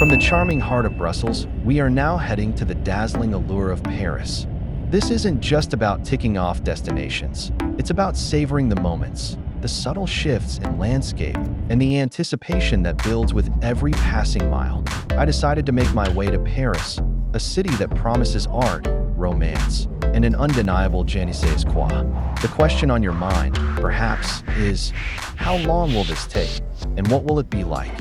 From the charming heart of Brussels, we are now heading to the dazzling allure of Paris. This isn't just about ticking off destinations. It's about savoring the moments, the subtle shifts in landscape, and the anticipation that builds with every passing mile. I decided to make my way to Paris, a city that promises art, romance, and an undeniable je ne sais quoi. The question on your mind, perhaps, is how long will this take, and what will it be like?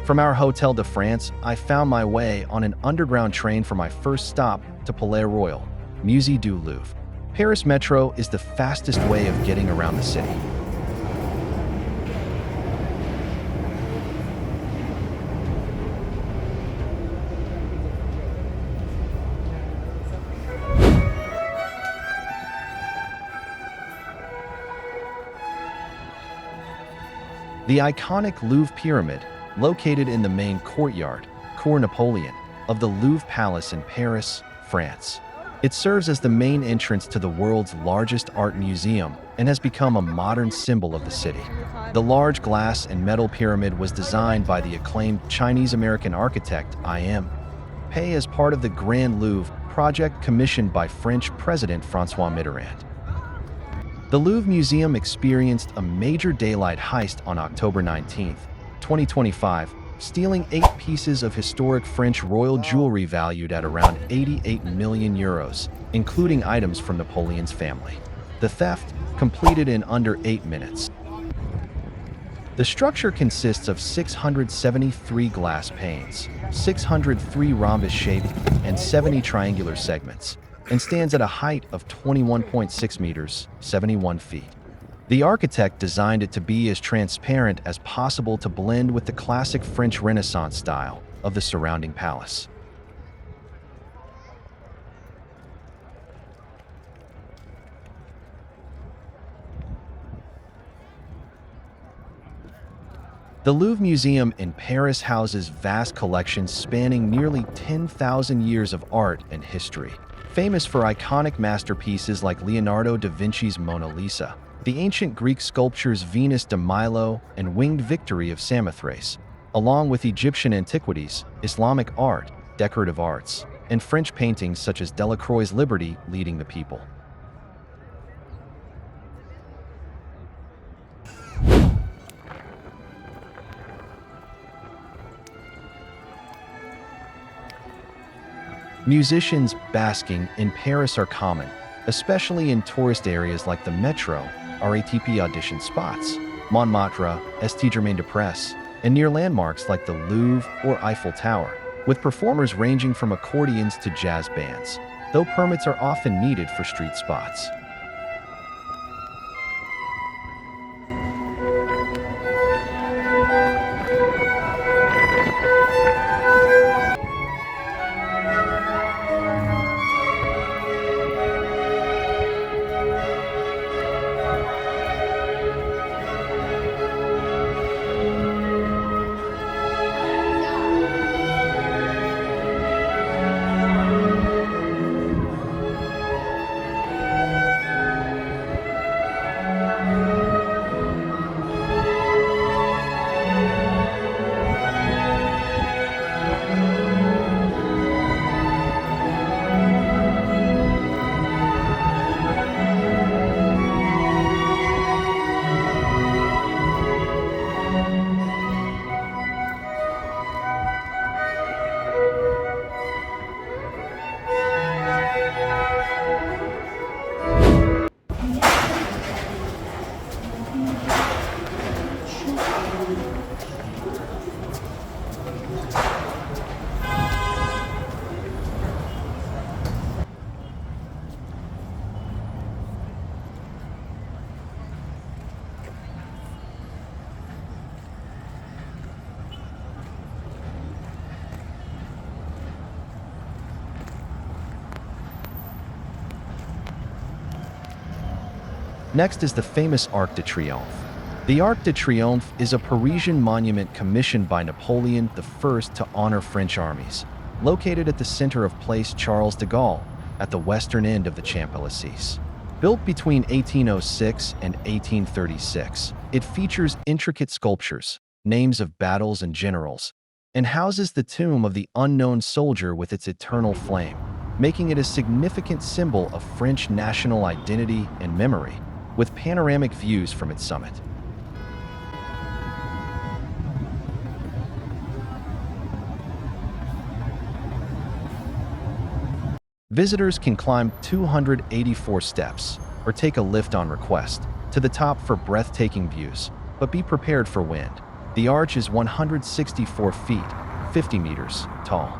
From our Hotel de France, I found my way on an underground train for my first stop to Palais Royal, Musée du Louvre. Paris Metro is the fastest way of getting around the city. The iconic Louvre Pyramid, located in the main courtyard, Cour Napoleon, of the Louvre Palace in Paris, France. It serves as the main entrance to the world's largest art museum and has become a modern symbol of the city. The large glass and metal pyramid was designed by the acclaimed Chinese-American architect I.M. Pei as part of the Grand Louvre project commissioned by French President François Mitterrand. The Louvre Museum experienced a major daylight heist on October 19, 2025, stealing 8 pieces of historic French royal jewelry valued at around 88 million euros, including items from Napoleon's family. The theft completed in under 8 minutes. The structure consists of 673 glass panes, 603 rhombus-shaped, and 70 triangular segments, and stands at a height of 21.6 meters, 71 feet. The architect designed it to be as transparent as possible to blend with the classic French Renaissance style of the surrounding palace. The Louvre Museum in Paris houses vast collections spanning nearly 10,000 years of art and history. Famous for iconic masterpieces like Leonardo da Vinci's Mona Lisa, the ancient Greek sculptures Venus de Milo and Winged Victory of Samothrace, along with Egyptian antiquities, Islamic art, decorative arts, and French paintings such as Delacroix's Liberty leading the people. Musicians basking in Paris are common, especially in tourist areas like the Metro, RATP audition spots, Montmartre, St-Germain-des-Prés, and near landmarks like the Louvre or Eiffel Tower, with performers ranging from accordions to jazz bands, though permits are often needed for street spots. Next is the famous Arc de Triomphe. The Arc de Triomphe is a Parisian monument commissioned by Napoleon I to honor French armies. Located at the center of Place Charles de Gaulle, at the western end of the Champs-Élysées. Built between 1806 and 1836, it features intricate sculptures, names of battles and generals, and houses the tomb of the unknown soldier with its eternal flame, making it a significant symbol of French national identity and memory, with panoramic views from its summit. Visitors can climb 284 steps, or take a lift on request, to the top for breathtaking views, but be prepared for wind. The arch is 164 feet, 50 meters, tall.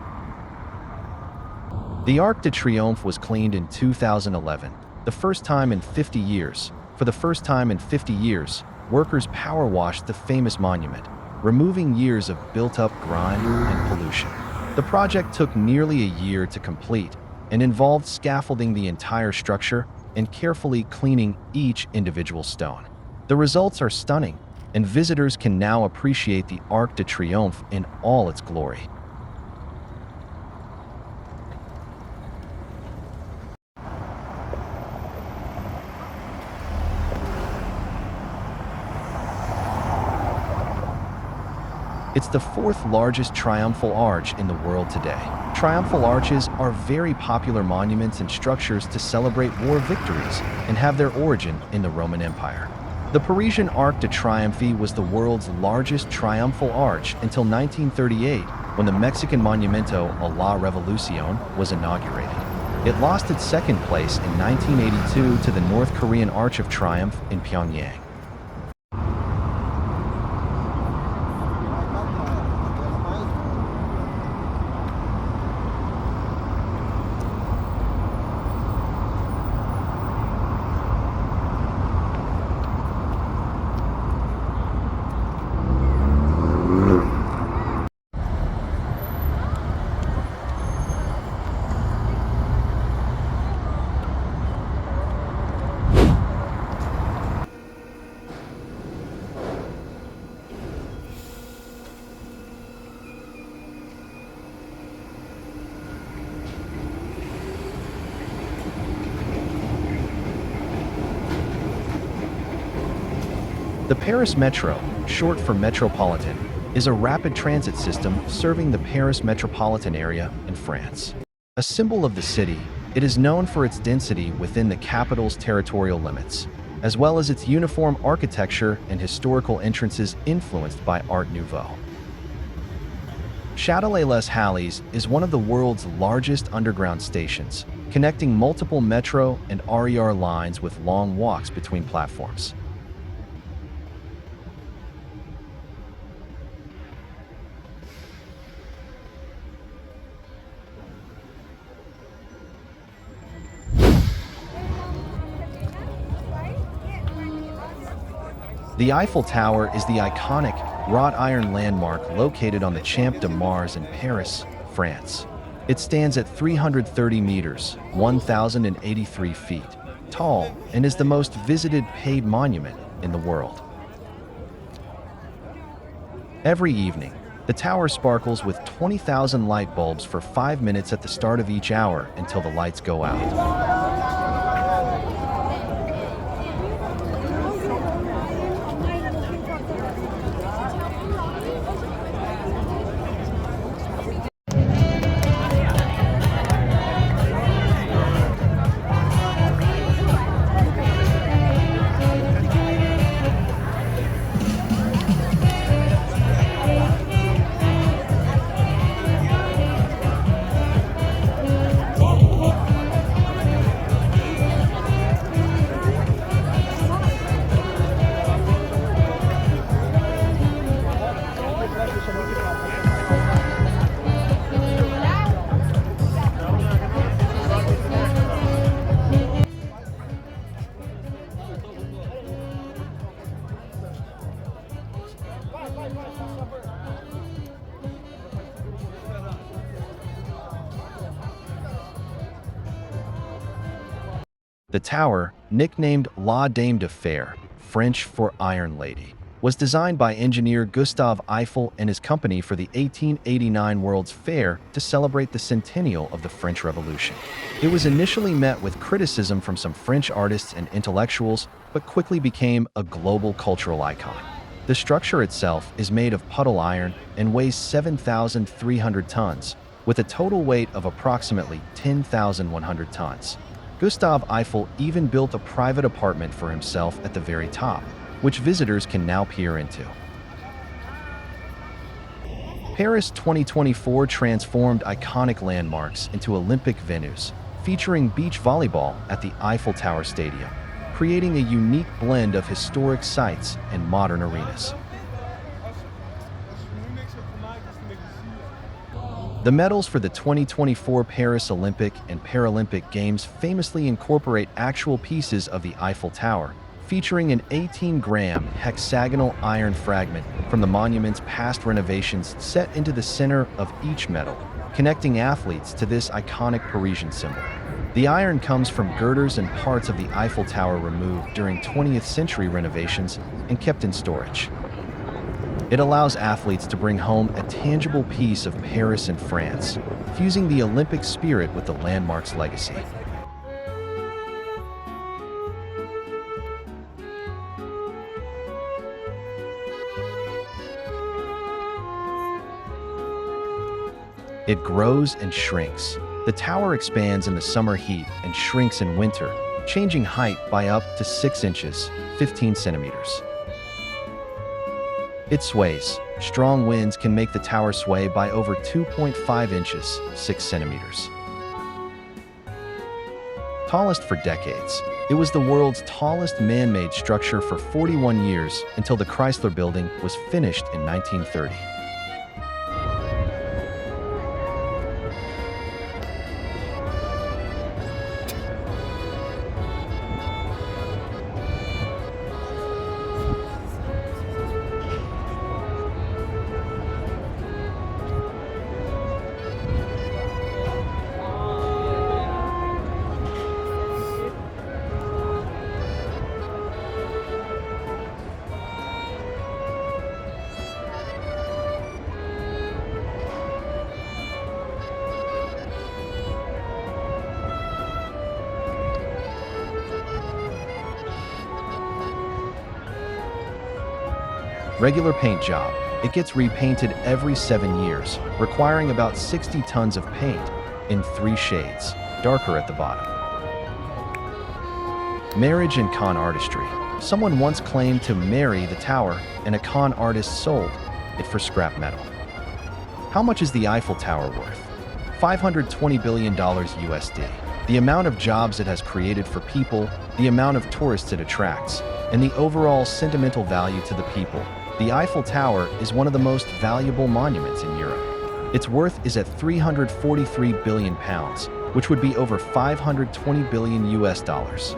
The Arc de Triomphe was cleaned in 2011, the first time in 50 years. For the first time in 50 years, workers power washed the famous monument, removing years of built-up grime and pollution. The project took nearly a year to complete, and involved scaffolding the entire structure and carefully cleaning each individual stone. The results are stunning, and visitors can now appreciate the Arc de Triomphe in all its glory. It's the fourth largest triumphal arch in the world today. Triumphal arches are very popular monuments and structures to celebrate war victories and have their origin in the Roman Empire. The Parisian Arc de Triomphe was the world's largest triumphal arch until 1938, when the Mexican Monumento a la Revolución was inaugurated. It lost its second place in 1982 to the North Korean Arch of Triumph in Pyongyang. The Paris Metro, short for Metropolitan, is a rapid transit system serving the Paris metropolitan area in France. A symbol of the city, it is known for its density within the capital's territorial limits, as well as its uniform architecture and historical entrances influenced by Art Nouveau. Châtelet-les Halles is one of the world's largest underground stations, connecting multiple metro and RER lines with long walks between platforms. The Eiffel Tower is the iconic wrought iron landmark located on the Champ de Mars in Paris, France. It stands at 330 meters, 1,083 feet, tall and is the most visited paid monument in the world. Every evening, the tower sparkles with 20,000 light bulbs for 5 minutes at the start of each hour until the lights go out. The tower, nicknamed La Dame de Fer, French for Iron Lady, was designed by engineer Gustave Eiffel and his company for the 1889 World's Fair to celebrate the centennial of the French Revolution. It was initially met with criticism from some French artists and intellectuals, but quickly became a global cultural icon. The structure itself is made of puddle iron and weighs 7,300 tons, with a total weight of approximately 10,100 tons. Gustave Eiffel even built a private apartment for himself at the very top, which visitors can now peer into. Paris 2024 transformed iconic landmarks into Olympic venues, featuring beach volleyball at the Eiffel Tower Stadium, creating a unique blend of historic sites and modern arenas. The medals for the 2024 Paris Olympic and Paralympic Games famously incorporate actual pieces of the Eiffel Tower, featuring an 18-gram hexagonal iron fragment from the monument's past renovations set into the center of each medal, connecting athletes to this iconic Parisian symbol. The iron comes from girders and parts of the Eiffel Tower removed during 20th century renovations and kept in storage. It allows athletes to bring home a tangible piece of Paris and France, fusing the Olympic spirit with the landmark's legacy. It grows and shrinks. The tower expands in the summer heat and shrinks in winter, changing height by up to 6 inches, 15 centimeters. It sways. Strong winds can make the tower sway by over 2.5 inches, 6 centimeters. Tallest for decades, it was the world's tallest man-made structure for 41 years until the Chrysler Building was finished in 1930. Regular paint job. It gets repainted every 7 years, requiring about 60 tons of paint in 3 shades, darker at the bottom. Marriage and con artistry. Someone once claimed to marry the tower, and a con artist sold it for scrap metal. How much is the Eiffel Tower worth? $520 billion USD. The amount of jobs it has created for people, the amount of tourists it attracts, and the overall sentimental value to the people. The Eiffel Tower is one of the most valuable monuments in Europe. Its worth is at 343 billion pounds, which would be over 520 billion US dollars.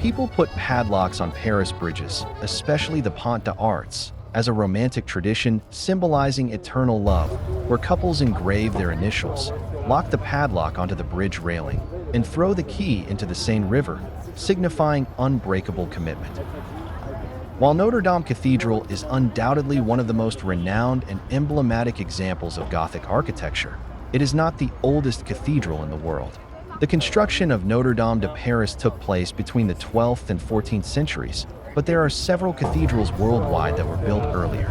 People put padlocks on Paris bridges, especially the Pont des Arts, as a romantic tradition symbolizing eternal love, where couples engrave their initials, lock the padlock onto the bridge railing, and throw the key into the Seine River, signifying unbreakable commitment. While Notre Dame Cathedral is undoubtedly one of the most renowned and emblematic examples of Gothic architecture, it is not the oldest cathedral in the world. The construction of Notre Dame de Paris took place between the 12th and 14th centuries, but there are several cathedrals worldwide that were built earlier.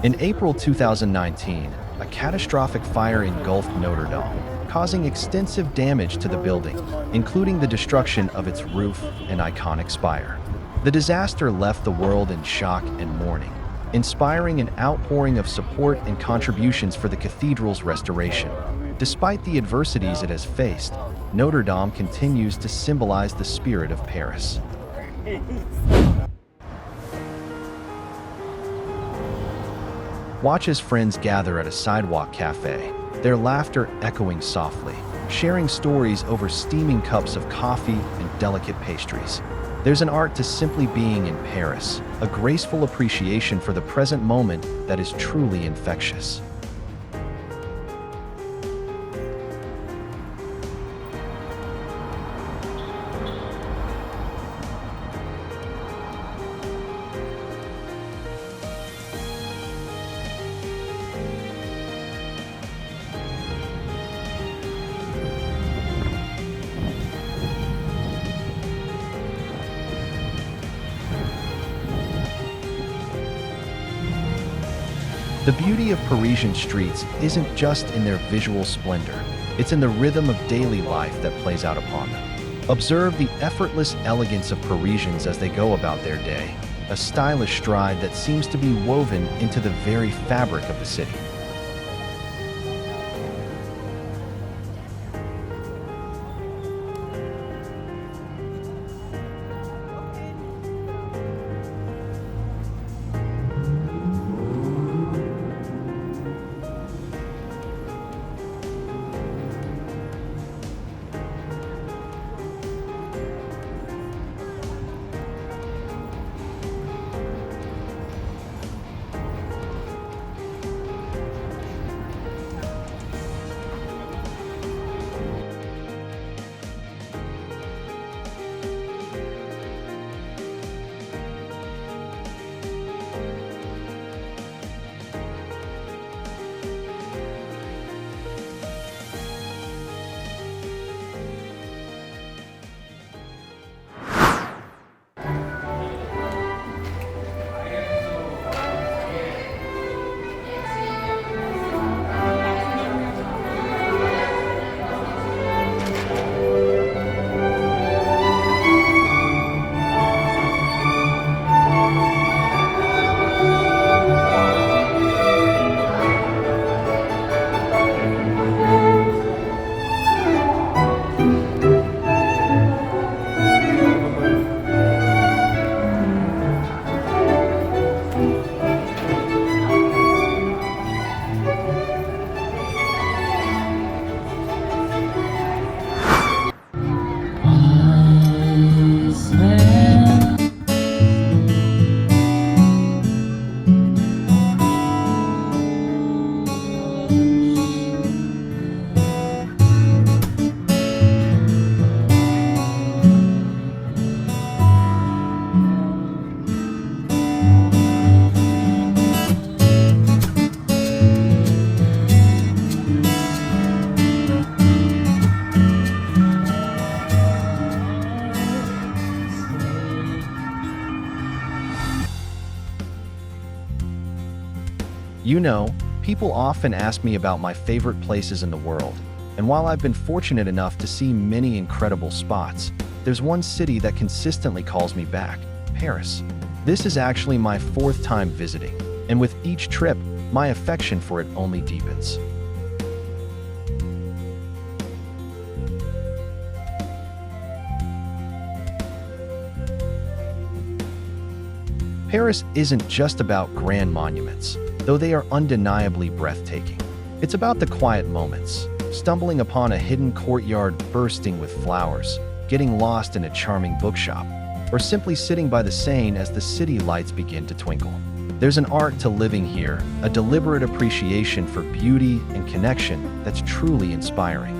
In April 2019, a catastrophic fire engulfed Notre Dame, causing extensive damage to the building, including the destruction of its roof and iconic spire. The disaster left the world in shock and mourning, inspiring an outpouring of support and contributions for the cathedral's restoration. Despite the adversities it has faced, Notre Dame continues to symbolize the spirit of Paris. Watch as friends gather at a sidewalk cafe, their laughter echoing softly, sharing stories over steaming cups of coffee and delicate pastries. There's an art to simply being in Paris, a graceful appreciation for the present moment that is truly infectious. The beauty of Parisian streets isn't just in their visual splendor, it's in the rhythm of daily life that plays out upon them. Observe the effortless elegance of Parisians as they go about their day, a stylish stride that seems to be woven into the very fabric of the city. You know, people often ask me about my favorite places in the world, and while I've been fortunate enough to see many incredible spots, there's one city that consistently calls me back: Paris. This is actually my fourth time visiting, and with each trip, my affection for it only deepens. Paris isn't just about grand monuments, though they are undeniably breathtaking. It's about the quiet moments, stumbling upon a hidden courtyard bursting with flowers, getting lost in a charming bookshop, or simply sitting by the Seine as the city lights begin to twinkle. There's an art to living here, a deliberate appreciation for beauty and connection that's truly inspiring.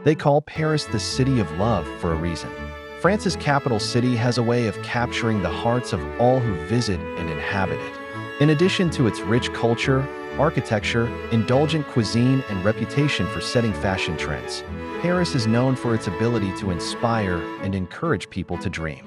They call Paris the city of love for a reason. France's capital city has a way of capturing the hearts of all who visit and inhabit it. In addition to its rich culture, architecture, indulgent cuisine, and reputation for setting fashion trends, Paris is known for its ability to inspire and encourage people to dream.